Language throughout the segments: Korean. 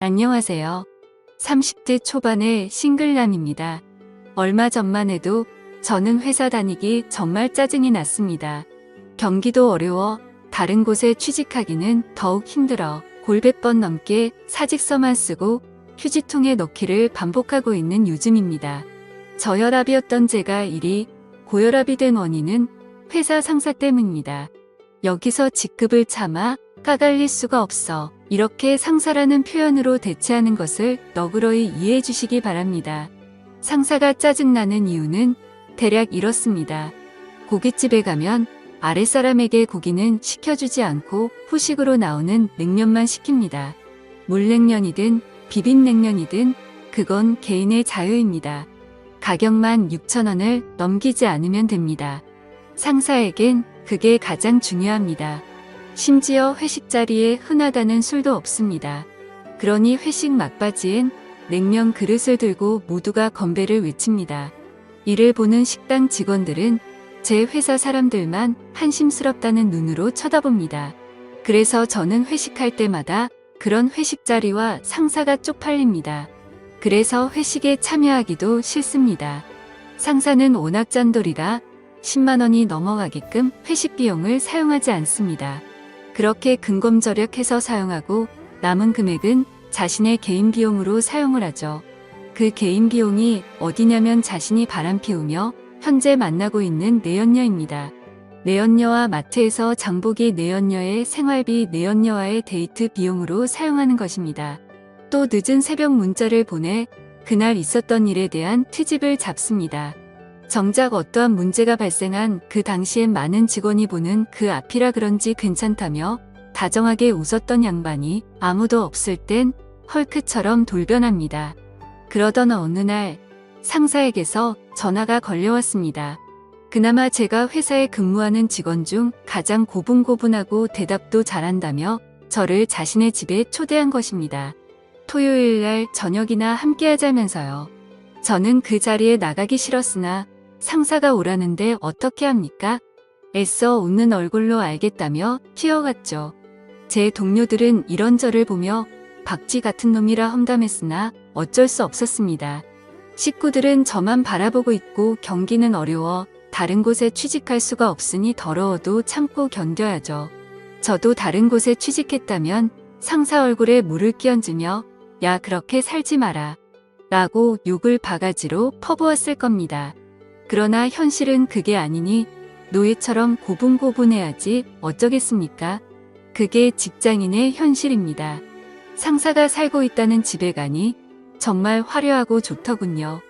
안녕하세요. 30대 초반의 싱글남입니다. 얼마 전만 해도 저는 회사 다니기 정말 짜증이 났습니다. 경기도 어려워 다른 곳에 취직하기는 더욱 힘들어 골백 번 넘게 사직서만 쓰고 휴지통에 넣기를 반복하고 있는 요즘입니다. 저혈압이었던 제가 일이 고혈압이 된 원인은 회사 상사 때문입니다. 여기서 직급을 참아 까갈릴 수가 없어. 이렇게 상사라는 표현으로 대체하는 것을 너그러이 이해해 주시기 바랍니다. 상사가 짜증나는 이유는 대략 이렇습니다. 고깃집에 가면 아랫사람에게 고기는 시켜주지 않고 후식으로 나오는 냉면만 시킵니다. 물냉면이든 비빔냉면이든 그건 개인의 자유입니다. 가격만 6,000원을 넘기지 않으면 됩니다. 상사에겐 그게 가장 중요합니다. 심지어 회식 자리에 흔하다는 술도 없습니다. 그러니 회식 막바지엔 냉면 그릇을 들고 모두가 건배를 외칩니다. 이를 보는 식당 직원들은 제 회사 사람들만 한심스럽다는 눈으로 쳐다봅니다. 그래서 저는 회식할 때마다 그런 회식 자리와 상사가 쪽팔립니다. 그래서 회식에 참여하기도 싫습니다. 상사는 워낙 짠돌이라 10만 원이 넘어가게끔 회식 비용을 사용하지 않습니다. 그렇게 근검절약해서 사용하고 남은 금액은 자신의 개인 비용으로 사용을 하죠. 그 개인 비용이 어디냐면 자신이 바람피우며 현재 만나고 있는 내연녀입니다. 내연녀와 마트에서 장보기 내연녀의 생활비 내연녀와의 데이트 비용으로 사용하는 것입니다. 또 늦은 새벽 문자를 보내 그날 있었던 일에 대한 트집을 잡습니다. 정작 어떠한 문제가 발생한 그 당시엔 많은 직원이 보는 그 앞이라 그런지 괜찮다며 다정하게 웃었던 양반이 아무도 없을 땐 헐크처럼 돌변합니다. 그러던 어느 날 상사에게서 전화가 걸려왔습니다. 그나마 제가 회사에 근무하는 직원 중 가장 고분고분하고 대답도 잘한다며 저를 자신의 집에 초대한 것입니다. 토요일 날 저녁이나 함께 하자면서요. 저는 그 자리에 나가기 싫었으나 상사가 오라는데 어떻게 합니까? 애써 웃는 얼굴로 알겠다며 뛰어갔죠. 제 동료들은 이런 저를 보며 박쥐 같은 놈이라 험담했으나 어쩔 수 없었습니다. 식구들은 저만 바라보고 있고 경기는 어려워 다른 곳에 취직할 수가 없으니 더러워도 참고 견뎌야죠. 저도 다른 곳에 취직했다면 상사 얼굴에 물을 끼얹으며 야 그렇게 살지 마라 라고 욕을 바가지로 퍼부었을 겁니다. 그러나 현실은 그게 아니니 노예처럼 고분고분해야지 어쩌겠습니까? 그게 직장인의 현실입니다. 상사가 살고 있다는 집에 가니 정말 화려하고 좋더군요.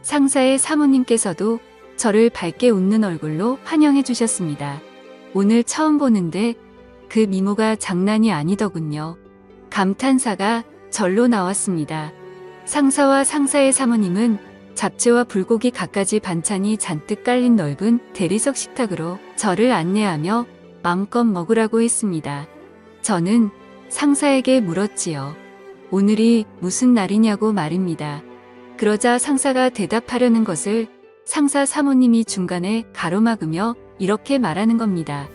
상사의 사모님께서도 저를 밝게 웃는 얼굴로 환영해 주셨습니다. 오늘 처음 보는데 그 미모가 장난이 아니더군요. 감탄사가 절로 나왔습니다. 상사와 상사의 사모님은 잡채와 불고기 갖가지 반찬이 잔뜩 깔린 넓은 대리석 식탁으로 저를 안내하며 마음껏 먹으라고 했습니다. 저는 상사에게 물었지요. 오늘이 무슨 날이냐고 말입니다. 그러자 상사가 대답하려는 것을 상사 사모님이 중간에 가로막으며 이렇게 말하는 겁니다.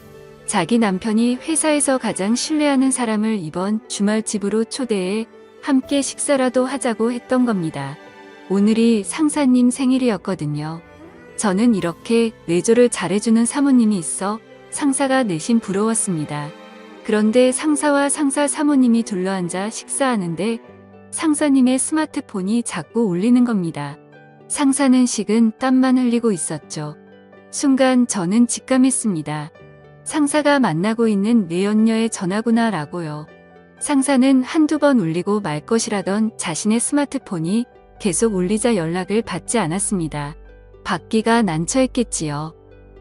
자기 남편이 회사에서 가장 신뢰하는 사람을 이번 주말 집으로 초대해 함께 식사라도 하자고 했던 겁니다. 오늘이 상사님 생일이었거든요. 저는 이렇게 내조를 잘해주는 사모님이 있어 상사가 내심 부러웠습니다. 그런데 상사와 상사 사모님이 둘러앉아 식사하는데 상사님의 스마트폰이 자꾸 울리는 겁니다. 상사는 식은 땀만 흘리고 있었죠. 순간 저는 직감했습니다. 상사가 만나고 있는 내연녀의 전화구나 라고요. 상사는 한두 번 울리고 말 것이라던 자신의 스마트폰이 계속 울리자 연락을 받지 않았습니다. 받기가 난처했겠지요.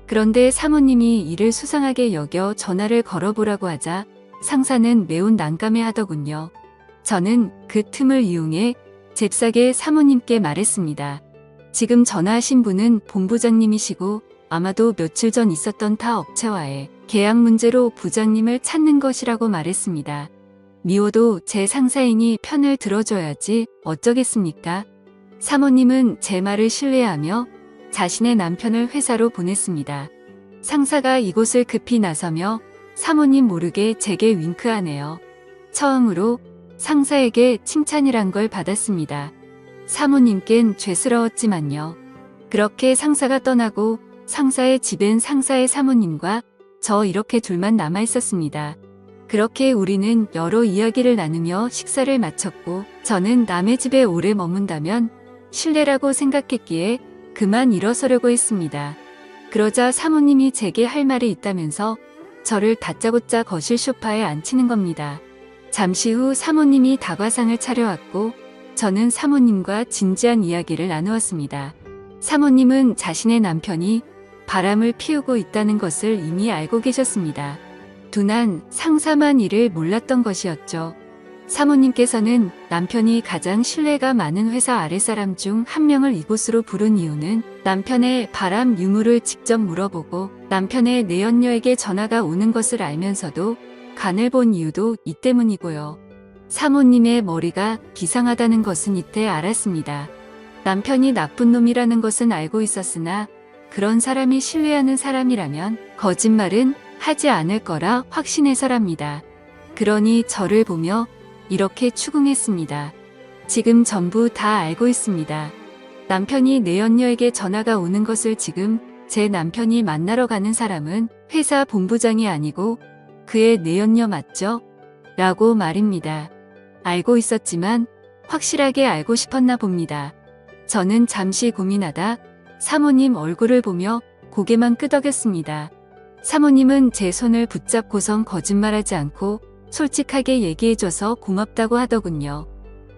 그런데 사모님이 이를 수상하게 여겨 전화를 걸어보라고 하자 상사는 매우 난감해 하더군요. 저는 그 틈을 이용해 잽싸게 사모님께 말했습니다. 지금 전화하신 분은 본부장님이시고 아마도 며칠 전 있었던 타 업체와의 계약 문제로 부장님을 찾는 것이라고 말했습니다. 미워도 제 상사이니 편을 들어줘야지 어쩌겠습니까? 사모님은 제 말을 신뢰하며 자신의 남편을 회사로 보냈습니다. 상사가 이곳을 급히 나서며 사모님 모르게 제게 윙크하네요. 처음으로 상사에게 칭찬이란 걸 받았습니다. 사모님껜 죄스러웠지만요. 그렇게 상사가 떠나고 상사의 집엔 상사의 사모님과 저 이렇게 둘만 남아 있었습니다. 그렇게 우리는 여러 이야기를 나누며 식사를 마쳤고 저는 남의 집에 오래 머문다면 실례라고 생각했기에 그만 일어서려고 했습니다. 그러자 사모님이 제게 할 말이 있다면서 저를 다짜고짜 거실 소파에 앉히는 겁니다. 잠시 후 사모님이 다과상을 차려왔고 저는 사모님과 진지한 이야기를 나누었습니다. 사모님은 자신의 남편이 바람을 피우고 있다는 것을 이미 알고 계셨습니다. 둔한 상사만 이를 몰랐던 것이었죠. 사모님께서는 남편이 가장 신뢰가 많은 회사 아랫사람 중 한 명을 이곳으로 부른 이유는 남편의 바람 유무를 직접 물어보고 남편의 내연녀에게 전화가 오는 것을 알면서도 간을 본 이유도 이 때문이고요. 사모님의 머리가 비상하다는 것은 이때 알았습니다. 남편이 나쁜 놈이라는 것은 알고 있었으나 그런 사람이 신뢰하는 사람이라면 거짓말은 하지 않을 거라 확신해서랍니다. 그러니 저를 보며 이렇게 추궁했습니다. 지금 전부 다 알고 있습니다. 남편이 내연녀에게 전화가 오는 것을 지금 제 남편이 만나러 가는 사람은 회사 본부장이 아니고 그의 내연녀 맞죠? 라고 말입니다. 알고 있었지만 확실하게 알고 싶었나 봅니다. 저는 잠시 고민하다 사모님 얼굴을 보며 고개만 끄덕였습니다. 사모님은 제 손을 붙잡고선 거짓말하지 않고 솔직하게 얘기해줘서 고맙다고 하더군요.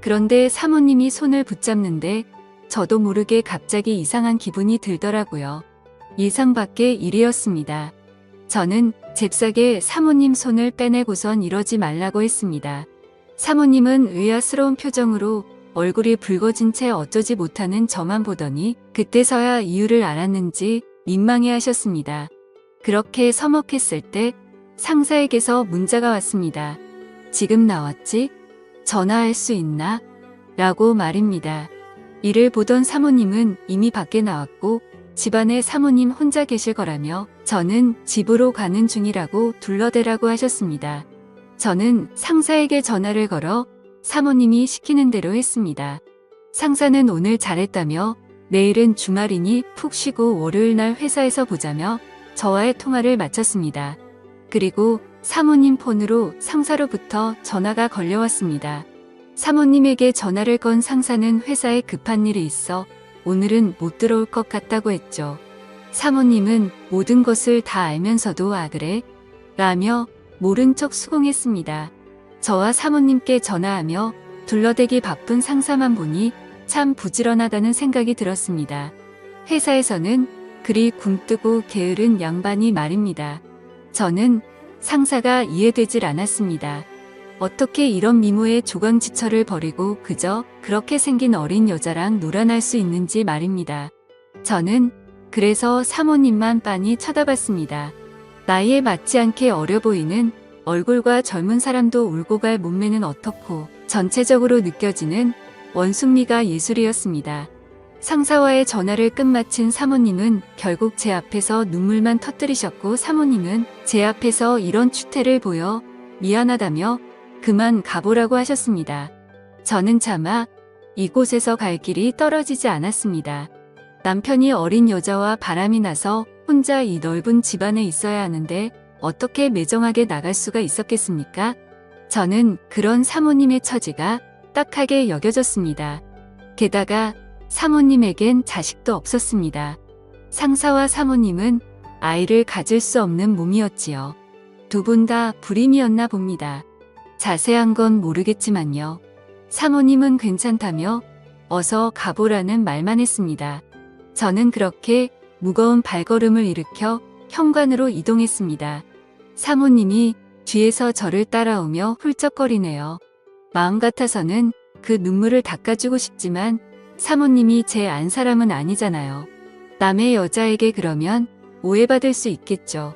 그런데 사모님이 손을 붙잡는데 저도 모르게 갑자기 이상한 기분이 들더라고요. 예상 밖의 일이었습니다. 저는 잽싸게 사모님 손을 빼내고선 이러지 말라고 했습니다. 사모님은 의아스러운 표정으로 얼굴이 붉어진 채 어쩌지 못하는 저만 보더니 그때서야 이유를 알았는지 민망해하셨습니다. 그렇게 서먹했을 때 상사에게서 문자가 왔습니다. 지금 나왔지? 전화할 수 있나? 라고 말입니다. 이를 보던 사모님은 이미 밖에 나왔고 집안에 사모님 혼자 계실 거라며 저는 집으로 가는 중이라고 둘러대라고 하셨습니다. 저는 상사에게 전화를 걸어 사모님이 시키는 대로 했습니다. 상사는 오늘 잘했다며 내일은 주말이니 푹 쉬고 월요일 날 회사에서 보자며 저와의 통화를 마쳤습니다. 그리고 사모님 폰으로 상사로부터 전화가 걸려왔습니다. 사모님에게 전화를 건 상사는 회사에 급한 일이 있어 오늘은 못 들어올 것 같다고 했죠. 사모님은 모든 것을 다 알면서도 아 그래? 라며 모른 척 수긍했습니다. 저와 사모님께 전화하며 둘러대기 바쁜 상사만 보니 참 부지런하다는 생각이 들었습니다. 회사에서는 그리 굼뜨고 게으른 양반이 말입니다. 저는 상사가 이해되질 않았습니다. 어떻게 이런 미모의 조강지처를 버리고 그저 그렇게 생긴 어린 여자랑 놀아날 수 있는지 말입니다. 저는 그래서 사모님만 빤히 쳐다봤습니다. 나이에 맞지 않게 어려 보이는 얼굴과 젊은 사람도 울고 갈 몸매는 어떻고 전체적으로 느껴지는 원숭미가 예술이었습니다. 상사와의 전화를 끝마친 사모님은 결국 제 앞에서 눈물만 터뜨리셨고 사모님은 제 앞에서 이런 추태를 보여 미안하다며 그만 가보라고 하셨습니다. 저는 차마 이곳에서 갈 길이 떨어지지 않았습니다. 남편이 어린 여자와 바람이 나서 혼자 이 넓은 집안에 있어야 하는데 어떻게 매정하게 나갈 수가 있었겠습니까? 저는 그런 사모님의 처지가 딱하게 여겨졌습니다. 게다가 사모님에겐 자식도 없었습니다. 상사와 사모님은 아이를 가질 수 없는 몸이었지요. 두 분 다 불임이었나 봅니다. 자세한 건 모르겠지만요. 사모님은 괜찮다며 어서 가보라는 말만 했습니다. 저는 그렇게 무거운 발걸음을 일으켜 현관으로 이동했습니다. 사모님이 뒤에서 저를 따라오며 훌쩍거리네요. 마음 같아서는 그 눈물을 닦아주고 싶지만 사모님이 제 안 사람은 아니잖아요. 남의 여자에게 그러면 오해받을 수 있겠죠.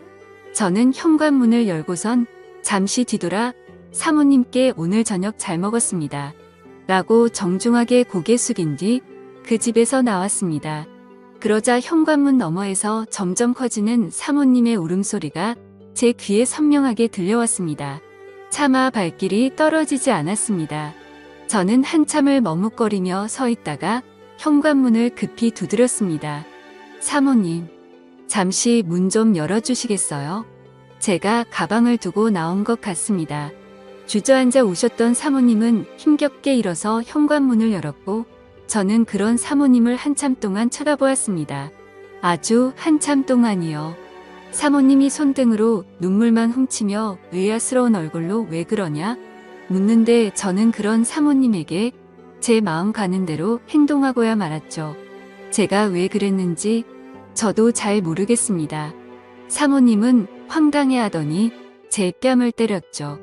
저는 현관문을 열고선 잠시 뒤돌아 사모님께 오늘 저녁 잘 먹었습니다. 라고 정중하게 고개 숙인 뒤 그 집에서 나왔습니다. 그러자 현관문 너머에서 점점 커지는 사모님의 울음소리가 제 귀에 선명하게 들려왔습니다. 차마 발길이 떨어지지 않았습니다. 저는 한참을 머뭇거리며 서 있다가 현관문을 급히 두드렸습니다. 사모님, 잠시 문 좀 열어주시겠어요? 제가 가방을 두고 나온 것 같습니다. 주저앉아 오셨던 사모님은 힘겹게 일어서 현관문을 열었고 저는 그런 사모님을 한참 동안 쳐다보았습니다. 아주 한참 동안이요. 사모님이 손등으로 눈물만 훔치며 의아스러운 얼굴로 왜 그러냐? 묻는데 저는 그런 사모님에게 제 마음 가는 대로 행동하고야 말았죠. 제가 왜 그랬는지 저도 잘 모르겠습니다. 사모님은 황당해하더니 제 뺨을 때렸죠.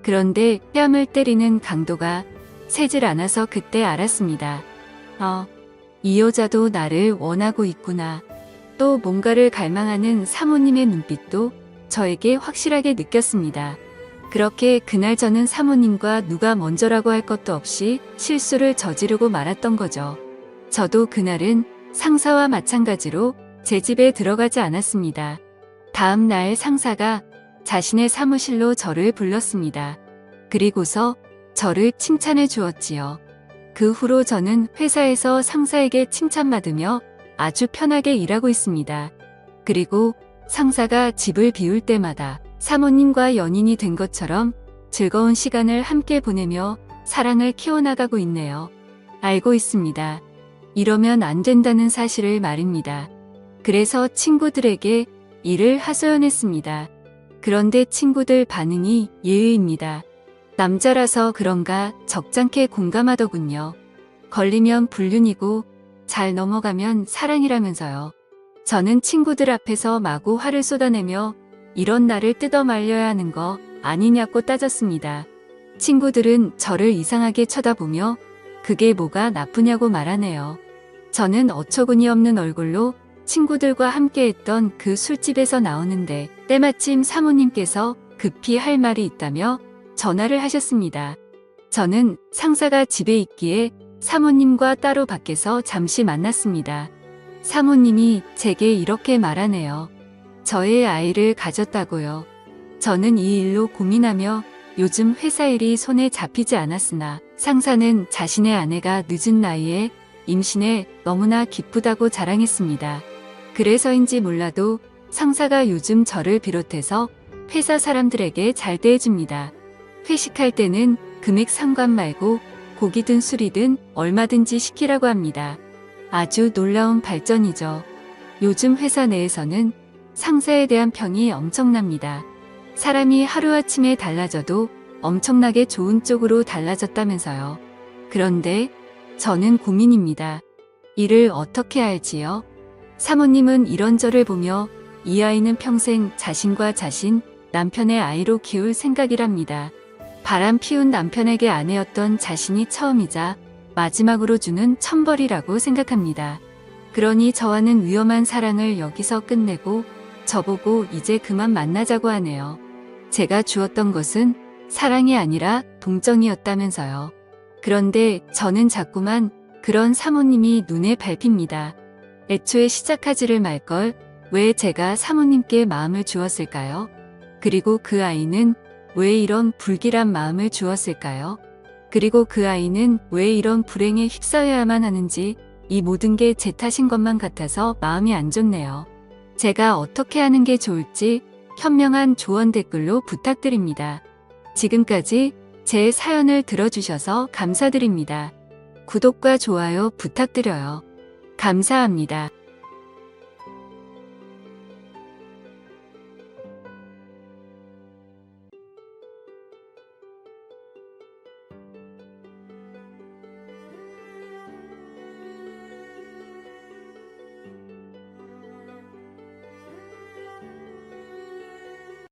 그런데 뺨을 때리는 강도가 세질 않아서 그때 알았습니다. 이 여자도 나를 원하고 있구나. 또 뭔가를 갈망하는 사모님의 눈빛도 저에게 확실하게 느꼈습니다. 그렇게 그날 저는 사모님과 누가 먼저라고 할 것도 없이 실수를 저지르고 말았던 거죠. 저도 그날은 상사와 마찬가지로 제 집에 들어가지 않았습니다. 다음 날 상사가 자신의 사무실로 저를 불렀습니다. 그리고서 저를 칭찬해 주었지요. 그 후로 저는 회사에서 상사에게 칭찬받으며 아주 편하게 일하고 있습니다. 그리고 상사가 집을 비울 때마다 사모님과 연인이 된 것처럼 즐거운 시간을 함께 보내며 사랑을 키워나가고 있네요. 알고 있습니다. 이러면 안 된다는 사실을 말입니다. 그래서 친구들에게 이를 하소연했습니다. 그런데 친구들 반응이 예의입니다. 남자라서 그런가 적잖게 공감하더군요. 걸리면 불륜이고 잘 넘어가면 사랑이라면서요. 저는 친구들 앞에서 마구 화를 쏟아내며 이런 나를 뜯어 말려야 하는 거 아니냐고 따졌습니다. 친구들은 저를 이상하게 쳐다보며 그게 뭐가 나쁘냐고 말하네요. 저는 어처구니 없는 얼굴로 친구들과 함께했던 그 술집에서 나오는데 때마침 사모님께서 급히 할 말이 있다며 전화를 하셨습니다. 저는 상사가 집에 있기에 사모님과 따로 밖에서 잠시 만났습니다. 사모님이 제게 이렇게 말하네요. 저의 아이를 가졌다고요. 저는 이 일로 고민하며 요즘 회사 일이 손에 잡히지 않았으나 상사는 자신의 아내가 늦은 나이에 임신해 너무나 기쁘다고 자랑했습니다. 그래서인지 몰라도 상사가 요즘 저를 비롯해서 회사 사람들에게 잘 대해줍니다. 회식할 때는 금액 상관 말고 고기든 술이든 얼마든지 시키라고 합니다. 아주 놀라운 발전이죠. 요즘 회사 내에서는 상사에 대한 평이 엄청납니다. 사람이 하루아침에 달라져도 엄청나게 좋은 쪽으로 달라졌다면서요. 그런데 저는 고민입니다. 이를 어떻게 알지요? 사모님은 이런 저를 보며 이 아이는 평생 자신과 자신, 남편의 아이로 키울 생각이랍니다. 바람 피운 남편에게 아내였던 자신이 처음이자 마지막으로 주는 천벌이라고 생각합니다. 그러니 저와는 위험한 사랑을 여기서 끝내고 저보고 이제 그만 만나자고 하네요. 제가 주었던 것은 사랑이 아니라 동정이었다면서요. 그런데 저는 자꾸만 그런 사모님이 눈에 밟힙니다. 애초에 시작하지를 말걸 왜 제가 사모님께 마음을 주었을까요? 그리고 그 아이는 왜 이런 불길한 마음을 주었을까요? 그리고 그 아이는 왜 이런 불행에 휩싸여야만 하는지 이 모든 게 제 탓인 것만 같아서 마음이 안 좋네요. 제가 어떻게 하는 게 좋을지 현명한 조언 댓글로 부탁드립니다. 지금까지 제 사연을 들어주셔서 감사드립니다. 구독과 좋아요 부탁드려요. 감사합니다.